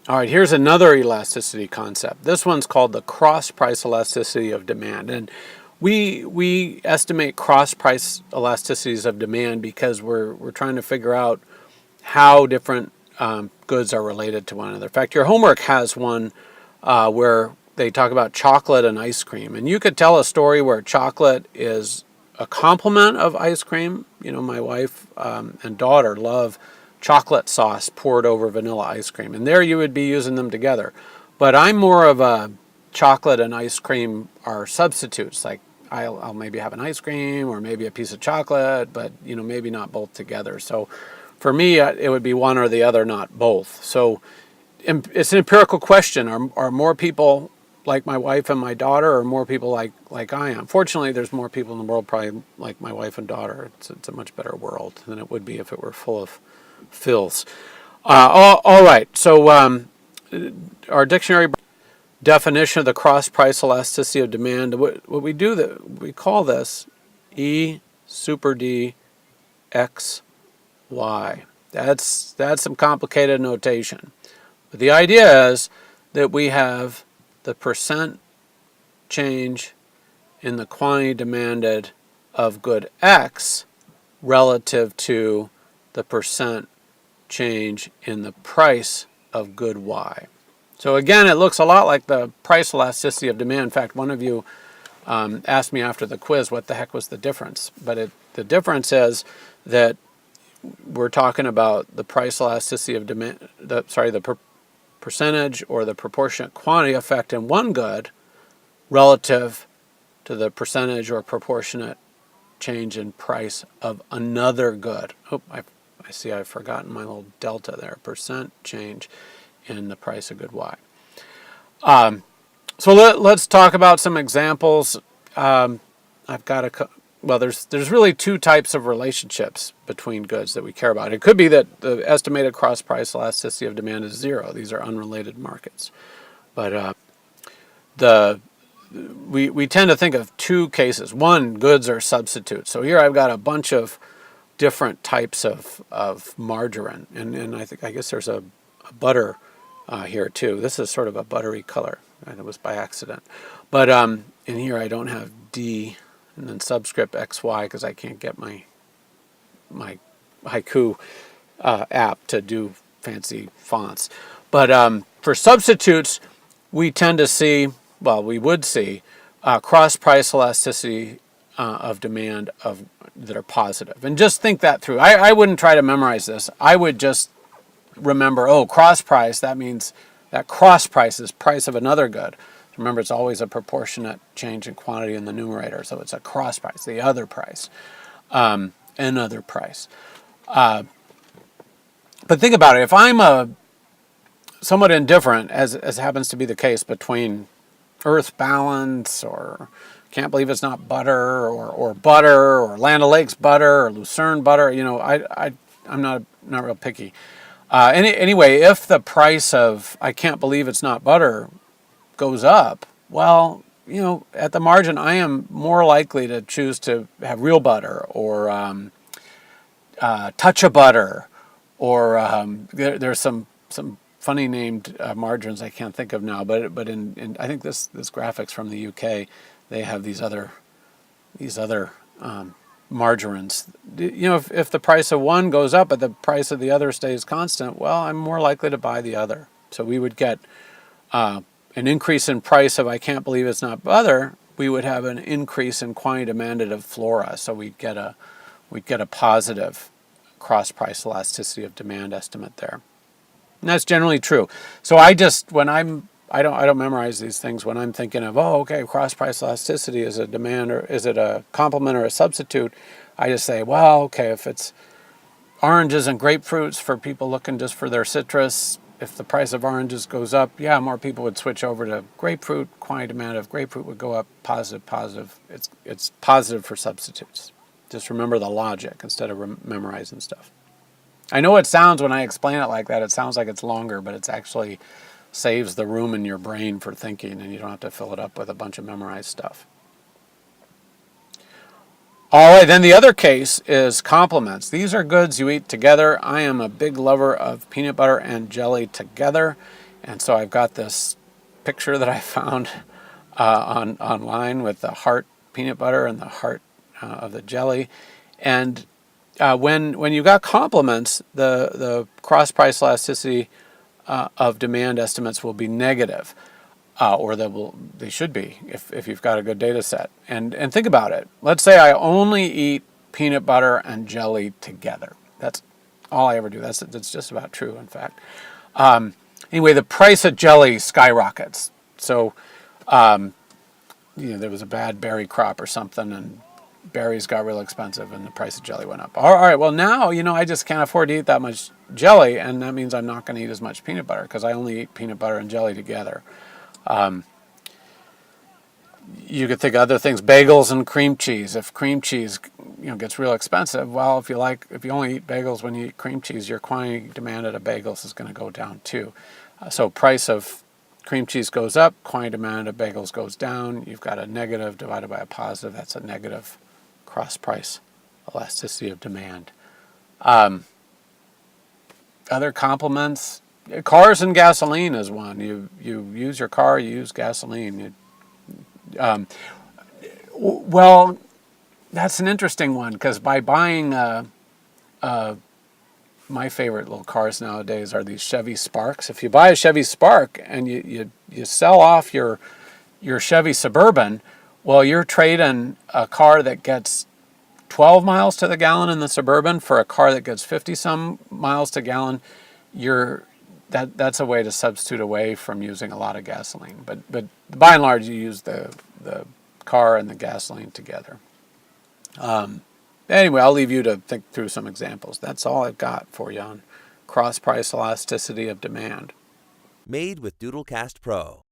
All right, here's another elasticity concept. This one's called the cross-price elasticity of demand. And we estimate cross-price elasticities of demand because we're trying to figure out how different goods are related to one another. In fact, your homework has one where they talk about chocolate and ice cream. And you could tell a story where chocolate is a complement of ice cream. You know, my wife and daughter love chocolate sauce poured over vanilla ice cream. And there you would be using them together. But I'm more of a chocolate and ice cream are substitutes. Like I'll maybe have an ice cream or maybe a piece of chocolate, but you know, maybe not both together. So for me, it would be one or the other, not both. So it's an empirical question. Are more people like my wife and my daughter, or more people like I am? Fortunately, there's more people in the world probably like my wife and daughter. It's a much better world than it would be if it were full of fills. All right. So our dictionary definition of the cross-price elasticity of demand. What we do that we call this E super D X Y. That's some complicated notation. But the idea is that we have the percent change in the quantity demanded of good X relative to the percent change in the price of good Y. So again, it looks a lot like the price elasticity of demand. In fact, one of you asked me after the quiz what the heck was the difference. But the difference is that we're talking about the price elasticity of demand, the percentage or the proportionate quantity effect in one good relative to the percentage or proportionate change in price of another good. Oh, I see I've forgotten my little delta there. Percent change in the price of good Y. So let's talk about some examples. I've got there's really two types of relationships between goods that we care about. It could be that the estimated cross-price elasticity of demand is zero. These are unrelated markets. But we tend to think of two cases. One, goods are substitutes. So here I've got a bunch of different types of margarine, and I guess there's a butter here too. This is sort of a buttery color, and it was by accident. But in here I don't have D and then subscript XY because I can't get my haiku app to do fancy fonts. But for substitutes, we tend to see, we would see cross-price elasticity of demand that are positive. And just think that through. I wouldn't try to memorize this. I would just remember, cross-price, that means that cross-price is price of another good. Remember, it's always a proportionate change in quantity in the numerator, so it's a cross-price, the other price, another price. But think about it. If I'm somewhat indifferent, as happens to be the case between Earth Balance or Can't Believe It's Not Butter or Butter or Land O'Lakes Butter or Lucerne Butter, I'm not real picky. Anyway, if the price of I Can't Believe It's Not Butter goes up, at the margin, I am more likely to choose to have real butter or touch of butter, or there's some funny named margarines I can't think of now, but in I think this graphics from the UK, they have these other margarines. If the price of one goes up but the price of the other stays constant, I'm more likely to buy the other. So we would get an increase in price of I Can't Believe It's Not Butter. We would have an increase in quantity demanded of Flora. So we'd get a positive cross-price elasticity of demand estimate there. And that's generally true. So I don't memorize these things when I'm thinking of, cross-price elasticity is a demand, or is it a complement or a substitute? I just say, if it's oranges and grapefruits for people looking just for their citrus, if the price of oranges goes up, more people would switch over to grapefruit. Quantity demand of grapefruit would go up, positive. It's positive for substitutes. Just remember the logic instead of memorizing stuff. I know it sounds, when I explain it like that, it sounds like it's longer, but it's actually saves the room in your brain for thinking, and you don't have to fill it up with a bunch of memorized stuff. All right, then the other case is complements. These are goods you eat together. I am a big lover of peanut butter and jelly together, And so I've got this picture that I found online with the heart peanut butter and the heart of the jelly. And when you got complements, the cross price elasticity of demand estimates will be negative, or they should be if you've got a good data set. And think about it. Let's say I only eat peanut butter and jelly together. That's all I ever do. That's just about true, in fact. Anyway, the price of jelly skyrockets. So, there was a bad berry crop or something, and berries got real expensive, and the price of jelly went up. All right, well now I just can't afford to eat that much jelly, and that means I'm not going to eat as much peanut butter because I only eat peanut butter and jelly together. You could think of other things, bagels and cream cheese. If cream cheese, gets real expensive, well, if you only eat bagels when you eat cream cheese, your quantity demanded of bagels is going to go down too. So price of cream cheese goes up, quantity demanded of bagels goes down. You've got a negative divided by a positive. That's a negative cross price elasticity of demand. Other complements, cars and gasoline is one. You use your car, you use gasoline. Well, that's an interesting one because by buying my favorite little cars nowadays are these Chevy Sparks. If you buy a Chevy Spark and you sell off your Chevy Suburban, well, you're trading a car that gets 12 miles to the gallon in the Suburban for a car that gets 50 some miles to gallon. That's a way to substitute away from using a lot of gasoline. But by and large, you use the car and the gasoline together. Anyway, I'll leave you to think through some examples. That's all I've got for you on cross price elasticity of demand. Made with Doodlecast Pro.